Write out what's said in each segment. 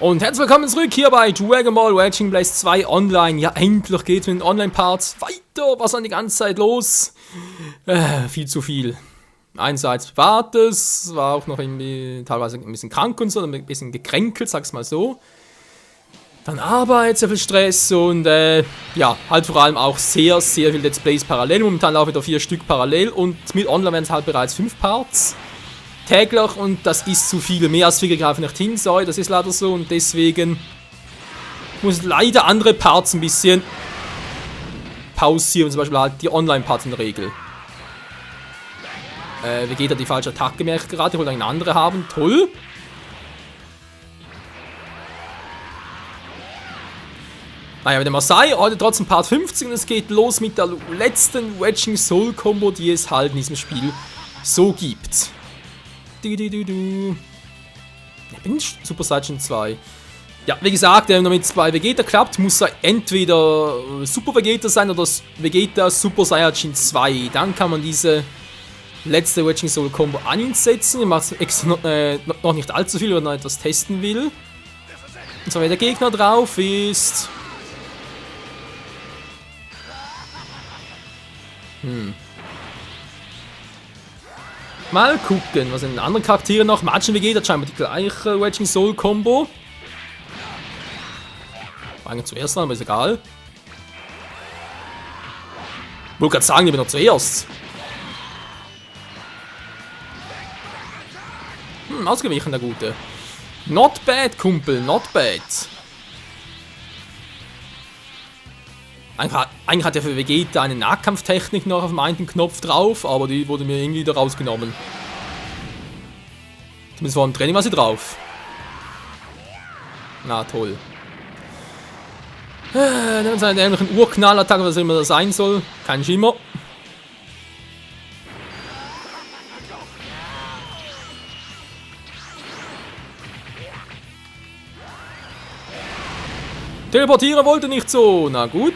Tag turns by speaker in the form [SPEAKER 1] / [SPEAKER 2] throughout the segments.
[SPEAKER 1] Und herzlich willkommen zurück hier bei Dragon Ball Raging Blast 2 Online. Ja, endlich geht's mit den Online-Parts weiter. Was war die ganze Zeit los? Viel zu viel. Einerseits Privates, war auch noch irgendwie teilweise ein bisschen krank und so, ein bisschen gekränkelt, sag's mal so. Dann Arbeit, sehr viel Stress und ja, halt vor allem auch sehr viel Let's Plays parallel. Momentan laufen wieder 4 Stück parallel und mit Online werden es halt bereits 5 Parts. Täglich und das ist zu viel. Mehr als 4 greifen nicht hin, sorry, das ist leider so und deswegen muss ich leider andere Parts ein bisschen pausieren, zum Beispiel halt die Online-Parts in der Regel. Vegeta die falsche Attacke gemerkt gerade, ich wollte eine andere haben, toll. Naja, wie dem auch sei, heute trotzdem Part 50 und es geht los mit der letzten Raging Soul Combo, die es halt in diesem Spiel so gibt. Ich bin Super Saiyan 2. Ja, wie gesagt, damit es bei Vegeta klappt, muss er entweder Super Vegeta sein oder Vegeta Super Saiyajin 2. Dann kann man diese letzte Raging Soul Combo an ihn setzen. Ich mache extra noch nicht allzu viel, wenn man etwas testen will. Und zwar, wenn der Gegner drauf ist. Mal gucken, was sind andere Charaktere noch. Majin Vegeta hat scheinbar die gleiche Raging Soul Combo. Fangen zuerst an, aber ist egal. Ich wollte gerade sagen, ich bin noch zuerst. Ausgewichen, der Gute. Not bad, Kumpel, not bad. Eigentlich hat er für Vegeta eine Nahkampftechnik noch auf dem einen Knopf drauf, aber die wurde mir irgendwie wieder rausgenommen. Zumindest vor dem Training war sie drauf. Na toll. Dann haben wir einen ähnlichen Urknallattacke, was immer das sein soll. Kein Schimmer. Teleportieren wollte nicht so. Na gut.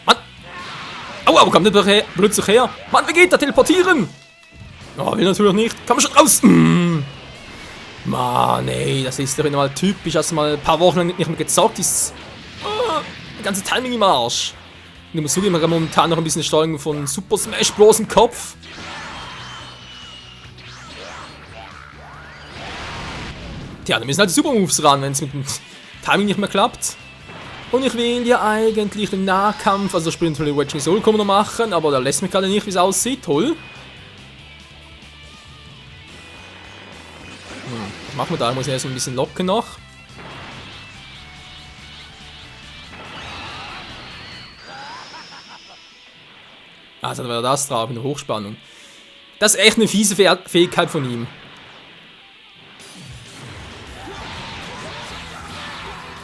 [SPEAKER 1] Mann. Aua, wo kommt der plötzlich her? Mann, wie geht der teleportieren? Oh, will natürlich nicht. Komm schon raus. Mann, ey, das ist doch wieder mal typisch. Hast du mal ein paar Wochen nicht mehr gezockt. Ist das ganze Timing im Arsch. Und ich muss zugeben, ich habe momentan noch ein bisschen Steuerung von Super Smash Bros. Im Kopf. Tja, da müssen halt die Super Moves ran, wenn es mit dem Timing nicht mehr klappt. Und ich will ja eigentlich den Nahkampf, also das Spiel natürlich Raging Soul Combo noch machen, aber da lässt mich gerade nicht, wie es aussieht. Toll. Was machen wir da? Ich muss erst ein bisschen locken noch. Also, da war das drauf, in der Hochspannung. Das ist echt eine fiese Fähigkeit von ihm.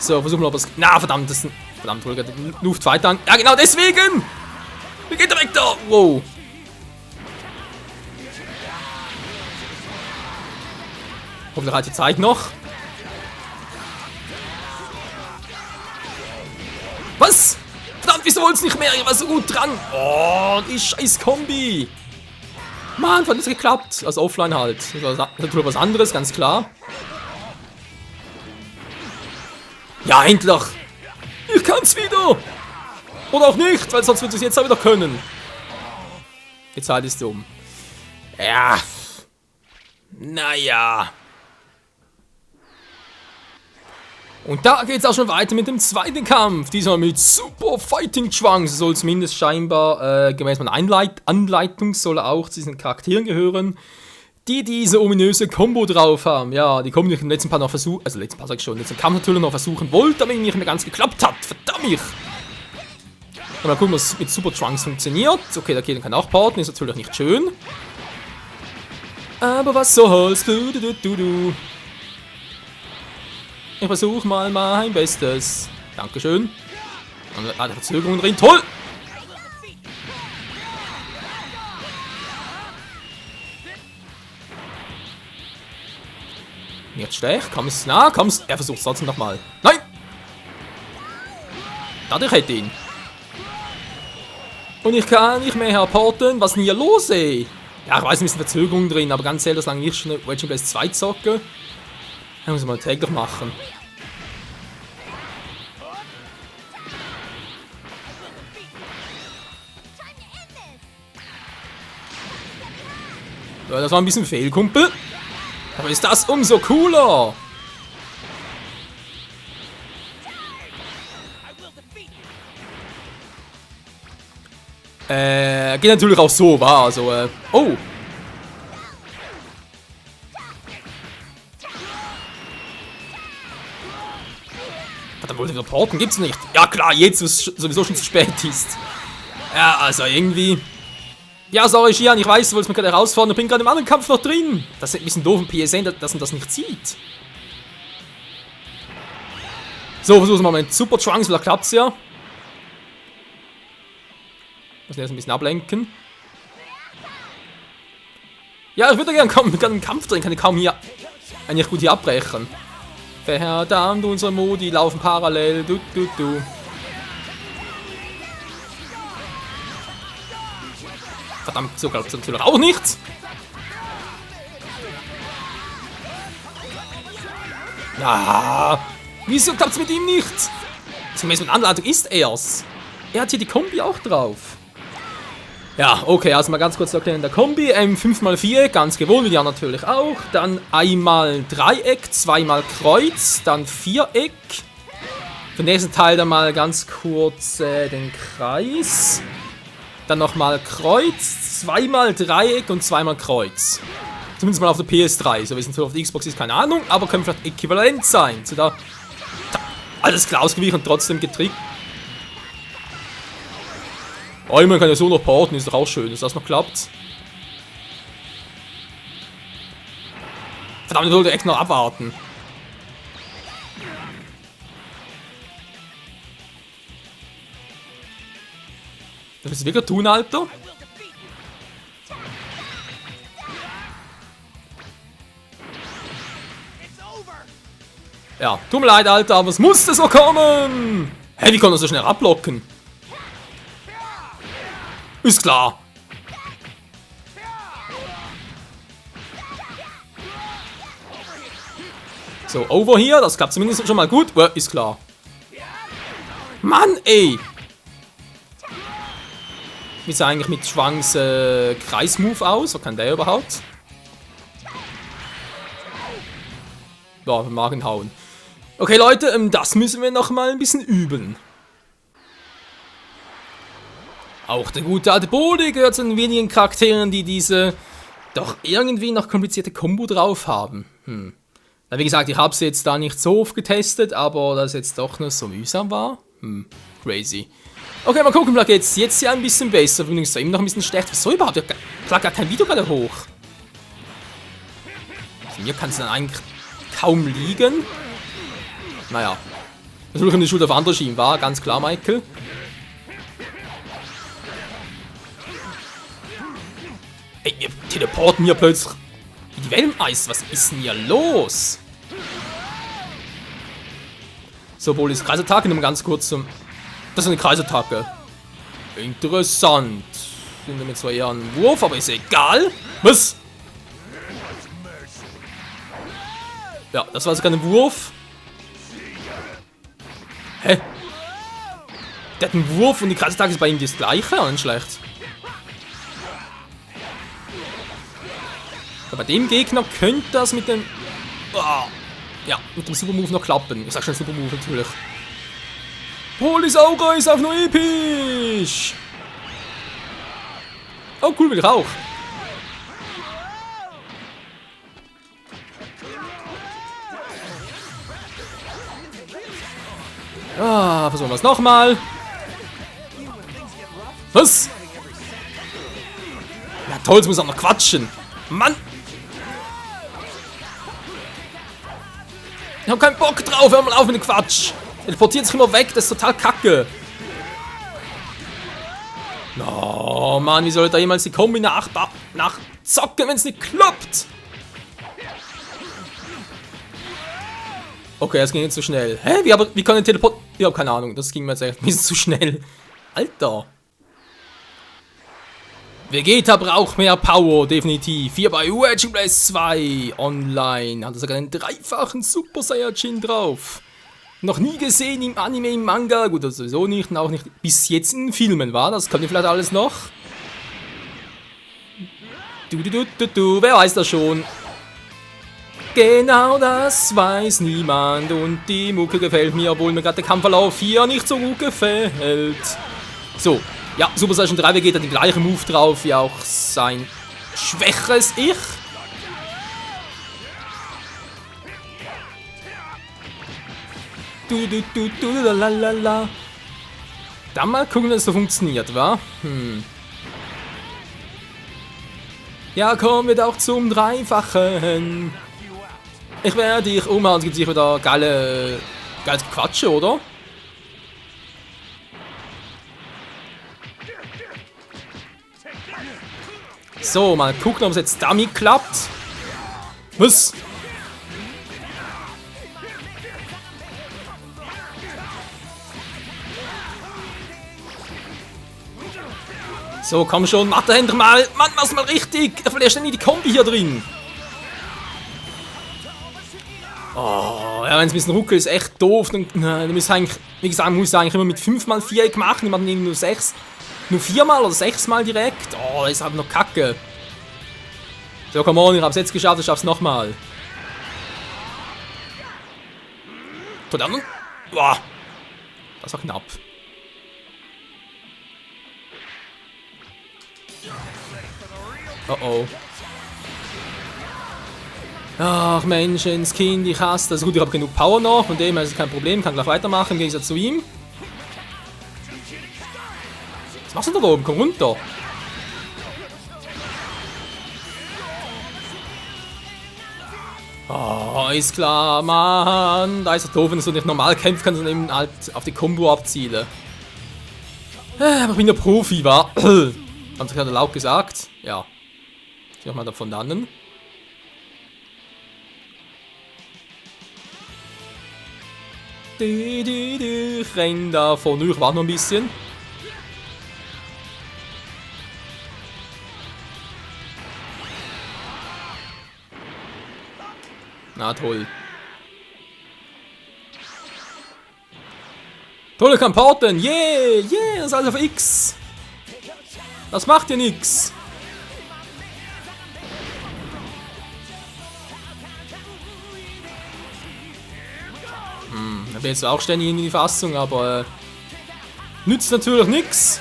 [SPEAKER 1] So, versuchen wir ob es. Na, verdammt, das ist ein. Verdammt, hol gerade den Luftfighter an. Ja, genau deswegen! Wie geht er weg da? Wow. Hoffentlich hat die Zeit noch. Was? Verdammt, wieso wollt es nicht mehr? Ich war so gut dran. Oh, die scheiß Kombi. Mann, hat das geklappt. Also offline halt. Das war natürlich was anderes, ganz klar. Ja, endlich! Ich kann's wieder! Oder auch nicht, weil sonst würde ich es jetzt auch wieder können. Die Zeit ist um. Ja. Naja. Und da geht's auch schon weiter mit dem zweiten Kampf. Diesmal mit Super Fighting Trunks. Soll zumindest scheinbar, gemäß meiner Anleitung, soll auch zu diesen Charakteren gehören, die diese ominöse Combo drauf haben. Ja, die Combo, die ich im letzten Part noch versuchen, also letzten Part sag ich schon, letzten Kampf natürlich noch versuchen wollte, aber nicht mehr ganz geklappt hat. Verdammt! Mal gucken, was mit Super Trunks funktioniert. Okay, der Gegner kann auch porten, ist natürlich nicht schön. Aber was soll's? Du. Ich versuche mal mein Bestes. Dankeschön. Und eine Verzögerung drin. Toll! Jetzt schlecht, kommst nah, kommst. Er versucht es trotzdem nochmal. Nein! Dadurch hätte ihn. Und ich kann nicht mehr herporten. Was ist denn hier los, ey? Ja, ich weiß, ein bisschen Verzögerung drin, aber ganz ehrlich, solange ich schon Raging Blast 2 zocke, dann muss ich mal täglich machen. Ja, das war ein bisschen Fehl, Kumpel. Aber ist das umso cooler. Geht natürlich auch so, war also, oh. Verdammt, wollte wieder porten, gibt's nicht. Ja klar, jetzt, wo es sowieso schon zu spät ist. Ja, also irgendwie. Ja, sorry, Shian, ich weiß, du wolltest mich gerade herausfordern, ich bin gerade im anderen Kampf noch drin. Das ist ein bisschen doof im PSN, dass man das nicht sieht. So, versuchen wir mal mit Super Trunks, vielleicht klappt's ja. Müssen erst ein bisschen ablenken. Ja, ich würde gerne im Kampf drin, kann ich kaum hier eigentlich gut hier abbrechen. Verdammt, unsere Modi laufen parallel. Du. Verdammt, so klappt es natürlich auch nicht. Ah, wieso klappt es mit ihm nicht? Zumindest mit Anleitung ist er's. Er hat hier die Kombi auch drauf. Ja, okay, also mal ganz kurz erklären. Der Kombi, 5x4, ganz gewohnt, ja natürlich auch. Dann einmal Dreieck, zweimal Kreuz, dann Viereck. Für den nächsten Teil dann mal ganz kurz den Kreis. Dann nochmal Kreuz, zweimal Dreieck und zweimal Kreuz. Zumindest mal auf der PS3. So wie es natürlich auf der Xbox ist, keine Ahnung, aber können vielleicht äquivalent sein. So da alles klar ausgewichen und trotzdem getrickt. Oh, man kann ja so noch porten, ist doch auch schön, dass das noch klappt. Verdammt, ich wollte echt noch abwarten. Das willst du wirklich tun, Alter? Ja, tut mir leid, Alter, aber es musste so kommen! Hey, wie konnte er so schnell abblocken? Ist klar. So, over hier, das klappt zumindest schon mal gut. Ist klar. Mann, ey! Wie sah eigentlich mit Schwangs Kreismove aus? Was kann der überhaupt? Ja, Magen hauen. Okay, Leute, das müssen wir noch mal ein bisschen üben. Auch der gute alte Bode gehört zu den wenigen Charakteren, die diese doch irgendwie noch komplizierte Kombo drauf haben. Na, wie gesagt, ich habe sie jetzt da nicht so oft getestet, aber dass es jetzt doch noch so mühsam war. Crazy. Okay, mal gucken, vielleicht geht's jetzt ja ein bisschen besser. Übrigens immer noch ein bisschen schlecht. Wieso überhaupt? Ich klar gar kein Video gerade hoch. Also mir kann es dann eigentlich kaum liegen. Naja. Natürlich in die Schuld auf andere schieben, war ganz klar, Michael. Ey, wir teleporten hier plötzlich in die Welteneis. Was ist denn hier los? So, wohl ist Kreisattacke. Nur ganz kurz zum. Das ist eine Kreisattacke. Interessant. Sind wir zwar eher ein Wurf, aber ist egal. Was? Ja, das war sogar ein Wurf. Hä? Der hat einen Wurf und die Kreisattacke ist bei ihm das gleiche. Nicht schlecht. Bei dem Gegner könnte das mit dem. Ja, mit dem Supermove noch klappen. Ich sag schon Supermove natürlich. Polisaura ist auch nur episch! Oh, cool, will ich auch. Versuchen wir es nochmal. Was? Ja toll, jetzt muss auch noch quatschen. Mann! Ich hab keinen Bock drauf, hör mal auf mit dem Quatsch. Teleportiert sich immer weg, das ist total kacke. Oh Mann, wie soll ich da jemals die Kombi nachzocken, wenn es nicht klappt? Okay, das ging jetzt zu schnell. Hä? Wie kann ich teleportieren? Ich hab keine Ahnung, das ging mir jetzt echt ein bisschen zu schnell. Alter. Vegeta braucht mehr Power, definitiv. Hier bei Raging Blast 2 online. Hat er sogar einen dreifachen Super Saiyajin drauf. Noch nie gesehen im Anime, im Manga. Gut, das sowieso nicht. Und auch nicht bis jetzt in Filmen war. Das kommt vielleicht alles noch. Wer weiß das schon? Genau das weiß niemand. Und die Mucke gefällt mir, obwohl mir gerade der Kampfverlauf hier nicht so gut gefällt. So, ja, Super Saiyan 3 Vegeta den gleichen Move drauf, wie auch sein schwächeres Ich. Lalalala. Dann mal gucken, dass es so funktioniert, wa? Ja, kommen wir doch zum Dreifachen. Ich werde dich umhauen, es gibt sicher wieder geile Quatsche, oder? So, mal gucken, ob es jetzt damit klappt. Was? So, komm schon, mach da endlich mal. Mann, mach's mal richtig. Er verliert ständig die Kombi hier drin. Oh, ja, wenn es ein bisschen ruckelt, ist echt doof. Dann muss eigentlich, wie gesagt, muss eigentlich immer mit 5x4 machen. Ich mache dann nur 6. Nur 4-mal oder 6-mal direkt. Oh, das ist halt noch kacke. So, come on, ich hab's jetzt geschafft, ich schaff's nochmal. Verdammt. Boah. Das war knapp. Oh oh. Ach Menschenskind, ich hasse das. Gut, ich habe genug Power noch, von dem her ist es kein Problem, kann gleich weitermachen im Gegensatz zu ihm. Was machst du da oben? Komm runter. Oh, ist klar, Mann. Da ist er doof, wenn du nicht normal kämpfen kannst, sondern eben halt auf die Combo abzielen. Aber ich bin der Profi, wa? Haben sie gerade laut gesagt? Ja. Ich mach mal davon dann. Ich renn da vorne, ich warte noch ein bisschen. Na toll. Tolle Kamporten, yeah, das ist alles auf X. Das macht ja nix. Da bin jetzt auch ständig in die Fassung, aber nützt natürlich nichts.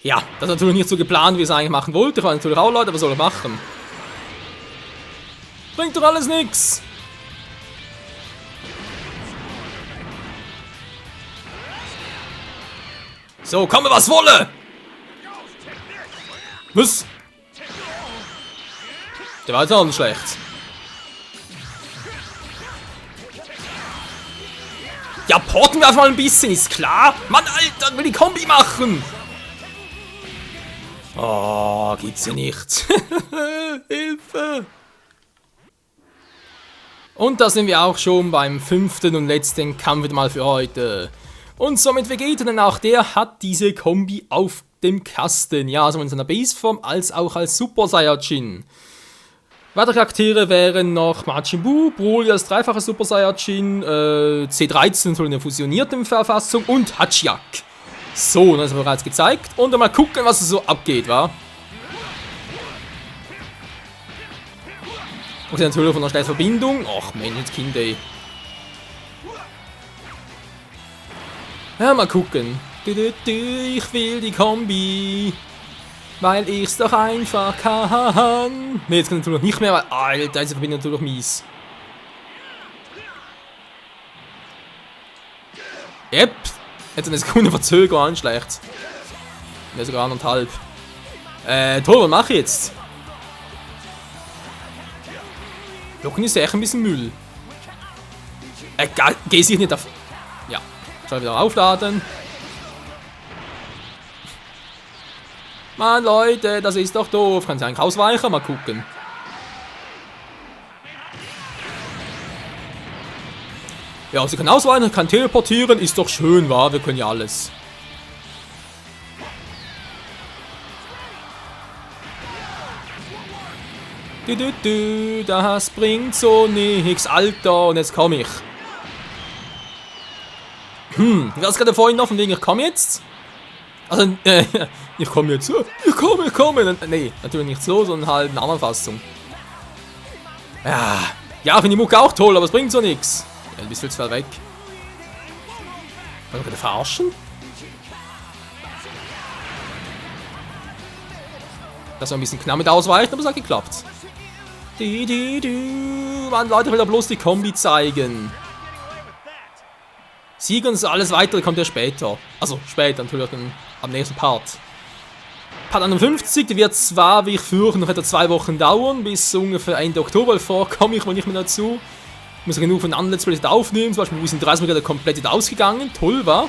[SPEAKER 1] Ja, das ist natürlich nicht so geplant, wie ich es eigentlich machen wollte. Ich war natürlich auch Leute, was soll ich machen? Bringt doch alles nichts. So, komme was wolle! Was? Der war jetzt auch nicht schlecht. Ja, porten wir einfach mal ein bisschen, ist klar. Mann, Alter, will die Kombi machen. Oh, gibt's ja nicht. Hilfe. Und da sind wir auch schon beim 5. und letzten Kampf wieder mal für heute. Und somit Vegeta, denn auch der hat diese Kombi auf dem Kasten. Ja, sowohl in seiner Baseform als auch als Super Saiyajin. Weitere Charaktere wären noch Majin Buu, Broly als dreifacher Super Saiyajin, C13 soll in der fusionierten Verfassung und Hachiak. So, das haben wir bereits gezeigt. Und dann mal gucken, was so abgeht, wa? Okay, natürlich von der schnellen Verbindung. Ach, Menschenskind, ey. Ja, mal gucken. Ich will die Kombi. Weil ich's doch einfach kann. Ne, jetzt kann ich natürlich nicht mehr, weil... Alter, diese Verbindung natürlich mies. Yep. Jetzt eine Sekunde Verzögerung schlecht. Ne, sogar 1,5. Toll, was mache ich jetzt? Blocken ist echt ein bisschen Müll. Geh sich nicht auf... Ja. Soll wieder aufladen. Mann, Leute, das ist doch doof. Kann ich eigentlich ausweichen? Mal gucken. Ja, sie kann ausweichen, kann teleportieren, ist doch schön, wa? Wir können ja alles. Das bringt so nix, Alter, und jetzt komm ich. Wie war es gerade vorhin noch von wegen, ich komme jetzt? Also, ich komme jetzt, ich komme. Nee, natürlich nicht so, sondern halt in einer anderen Fassung. Ja, finde die Mucke auch toll, aber es bringt so nix. Ja, du bist viel zu weit weg. Wollen wir verarschen? Das war ein bisschen knapp mit Ausweichen, aber es hat geklappt. Mann, Leute, ich will da bloß die Kombi zeigen. Sieg und alles weitere kommt ja später. Also später, natürlich am nächsten Part. Part 51, der wird zwar, wie ich fürchte, noch etwa 2 Wochen dauern, bis ungefähr Ende Oktober, komme ich wohl nicht mehr dazu. Ich muss genug von anderen Let's Plays aufnehmen, zum Beispiel Wissen 30 gerade komplett wieder ausgegangen, toll war.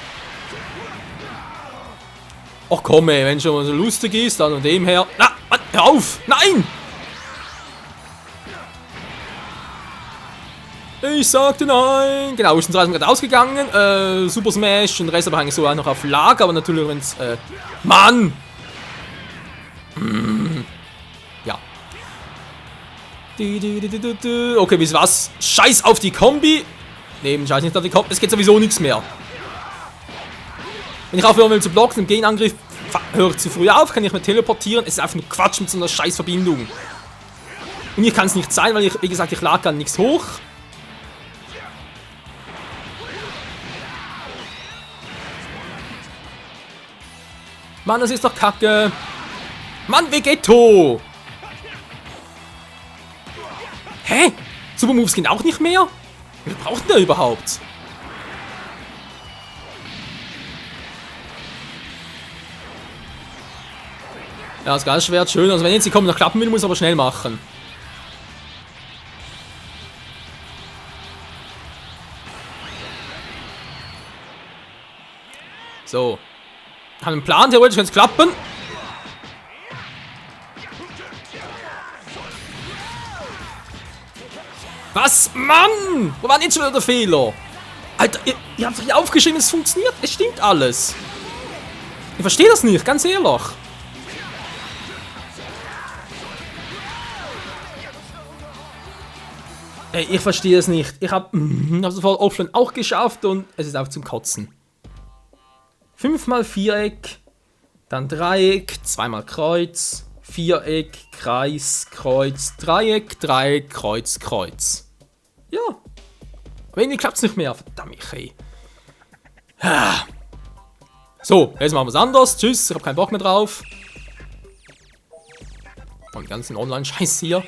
[SPEAKER 1] Ach komm ey, wenn schon mal so lustig ist, dann und dem her. Na, Mann, hör auf! Nein! Ich sagte nein! Genau, Wissen 30 gerade ausgegangen, Super Smash und den Rest aber eigentlich so auch noch auf Lager, aber natürlich wenn's, Mann! Ja. Okay, wisst ihr was? Scheiß auf die Kombi! Nee, scheiß nicht auf die Kombi, es geht sowieso nichts mehr. Wenn ich aufhören will zu blocken, im Gegenangriff höre ich zu früh auf, kann ich mir teleportieren, es ist einfach nur Quatsch mit so einer scheiß Verbindung. Und hier kann es nicht sein, weil ich, wie gesagt, ich lag dann nichts hoch. Mann, das ist doch kacke. Mann, Vegeto! Hä? Super Moves gehen auch nicht mehr? Wie braucht der überhaupt? Ja, das Geistschwert schön. Also wenn jetzt die kommen, noch klappen will, muss ich aber schnell machen. So. Ich habe einen Plan, theoretisch kann es klappen. Was? Mann! Wo war denn jetzt schon wieder der Fehler? Alter, ihr habt doch hier aufgeschrieben, es funktioniert. Es stimmt alles. Ich verstehe das nicht, ganz ehrlich. Ey, ich verstehe es nicht. Ich habe sofort offline auch geschafft und es ist auch zum Kotzen. 5-mal Viereck, dann Dreieck, 2-mal Kreuz, Viereck, Kreis, Kreuz, Dreieck, Dreieck, Kreuz, Kreuz. Ja. Aber irgendwie klappt es nicht mehr. Verdammt, ey. So, jetzt machen wir es anders. Tschüss, ich habe keinen Bock mehr drauf. Und den ganzen Online-Scheiß hier.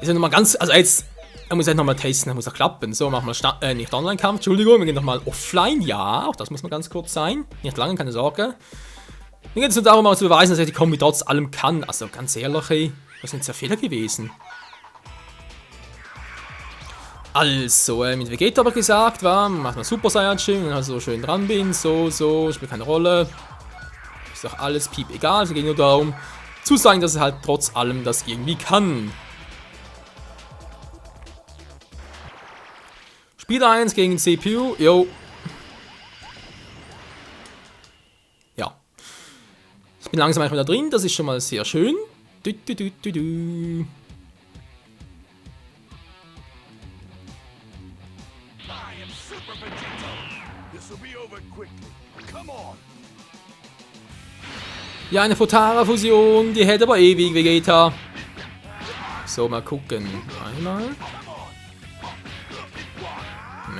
[SPEAKER 1] Ist ja nochmal ganz. Also jetzt. Er muss halt nochmal testen, er muss auch klappen. So, machen wir nicht Online-Kampf, Entschuldigung, wir gehen nochmal offline. Ja, auch das muss noch ganz kurz sein. Nicht lange, keine Sorge. Mir geht es nur darum, mal zu beweisen, dass er die Kombi trotz allem kann. Also ganz ehrlich, ey, das sind jetzt ja Fehler gewesen. Also, mit Vegeta habe ich gesagt, war, machen wir Super Saiyajin, wenn ich so schön dran bin, so, spielt keine Rolle. Ist doch alles piep egal, es geht nur darum, zu sagen, dass er halt trotz allem das irgendwie kann. Spiel 1 gegen CPU, yo. Ja. Ich bin langsam wieder drin, das ist schon mal sehr schön. Ja, eine Futara-Fusion, die hält aber ewig, Vegeta. So, mal gucken. Einmal.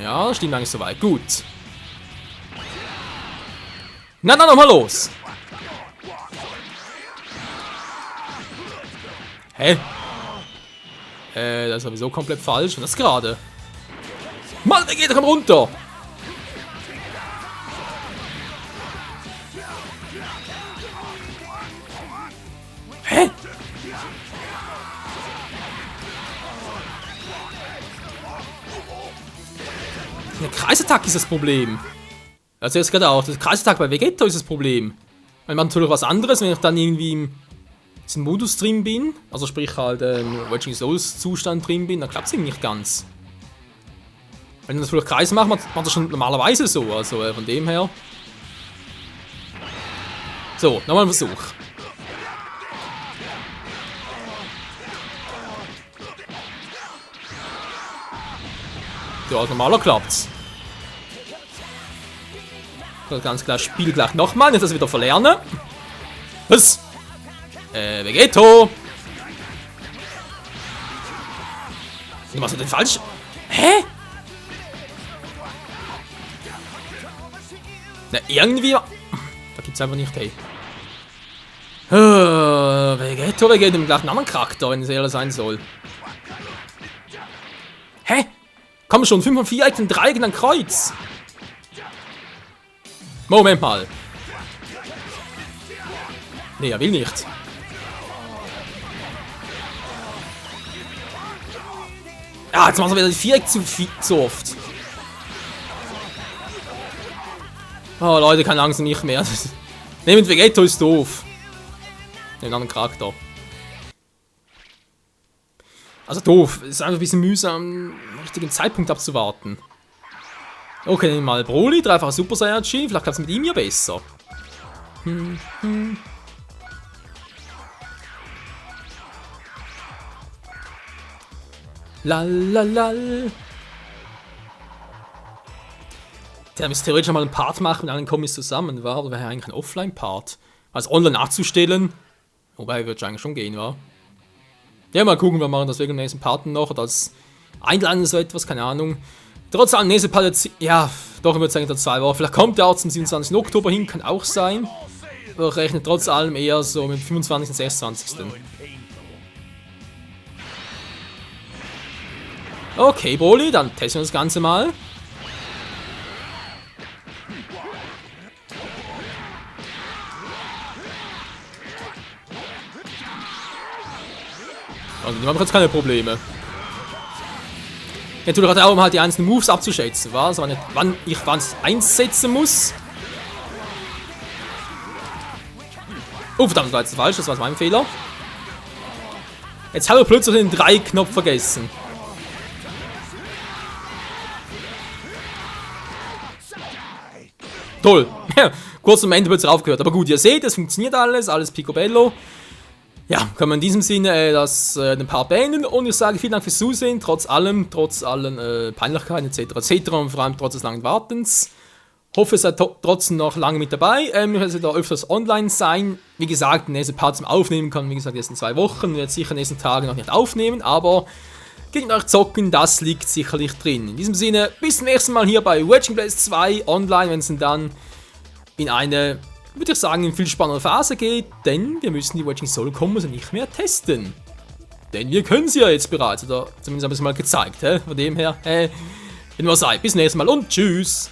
[SPEAKER 1] Ja, stimmt eigentlich soweit. Gut. Na, dann nochmal los. Hä? Das ist sowieso komplett falsch. Und das gerade. Mann, der geht, komm runter. Hä? Eine Kreisattacke ist das Problem. Also jetzt gerade auch. Das Kreisattacke bei Vegeta ist das Problem. Weil man natürlich was anderes, wenn ich dann irgendwie im Modus drin bin. Also sprich halt im Watching Souls Zustand drin bin, dann klappt es irgendwie nicht ganz. Wenn wir das vielleicht Kreis machen, macht das schon normalerweise so. Also von dem her. So, nochmal ein Versuch. Ja, als normaler klappt's. Ganz klar, Spiel gleich nochmal, nicht das wieder verlernen. Was? Vegeto! Du machst den falsch. Hä? Na, irgendwie. Da gibt's einfach nicht, hey. Vegeto gleich einen anderen Charakter, wenn es eher sein soll. Hä? Komm schon, 5 von 4, ein Dreieck und ein Kreuz. Moment mal. Nee, er will nicht. Ja, jetzt machen wir wieder die Viereck zu oft. Oh Leute, keine Angst, nicht mehr. Nehmt Vegeto, ist doof. Nehmt einen anderen Charakter. Also doof, es ist einfach ein bisschen mühsam, den richtigen Zeitpunkt abzuwarten. Okay, nehmen wir mal Broly, dreifacher Super Saiyajin, vielleicht klappt es mit ihm ja besser. Lalalal. Der müsste theoretisch mal einen Part machen mit allen Kommis zusammen, war? Oder wäre eigentlich ein Offline-Part? Als online nachzustellen. Wobei, wird eigentlich schon gehen, wa? Ja, mal gucken, wir machen das wegen dem nächsten Part noch oder als Einladung so etwas, keine Ahnung. Trotz allem, nächste Part jetzt, ja, doch, ich würde sagen, 2 Wochen. Vielleicht kommt der auch zum 27. Oktober hin, kann auch sein. Aber ich rechne trotz allem eher so mit 25. und 26. Okay, Broly, dann testen wir das Ganze mal. Also, die haben jetzt keine Probleme. Natürlich hat er auch, um halt die einzelnen Moves abzuschätzen, was? Wann ich was einsetzen muss. Oh, verdammt, das war jetzt falsch, das war mein Fehler. Jetzt habe ich plötzlich den 3-Knopf vergessen. Toll. Kurz am Ende wird es aufgehört. Aber gut, ihr seht, es funktioniert alles Picobello. Ja, können wir in diesem Sinne den Part beenden und ich sage vielen Dank fürs Zusehen, trotz allen Peinlichkeiten etc. und vor allem trotz des langen Wartens. Hoffe, ihr seid trotzdem noch lange mit dabei. Ich werde da öfters online sein. Wie gesagt, der nächste Part zum Aufnehmen kann, wie gesagt, erst in 2 Wochen. Ich werde sicher in den nächsten Tagen noch nicht aufnehmen, aber gegen euch zocken, das liegt sicherlich drin. In diesem Sinne, bis zum nächsten Mal hier bei Wedging Blaze 2 online, wenn es dann in eine, würde ich sagen, in viel spannender Phase geht, denn wir müssen die Wedging Soul Combos nicht mehr testen. Denn wir können sie ja jetzt bereits, oder zumindest habe ich es mal gezeigt, Von dem her, wenn ihr was seid, bis zum nächsten Mal und tschüss!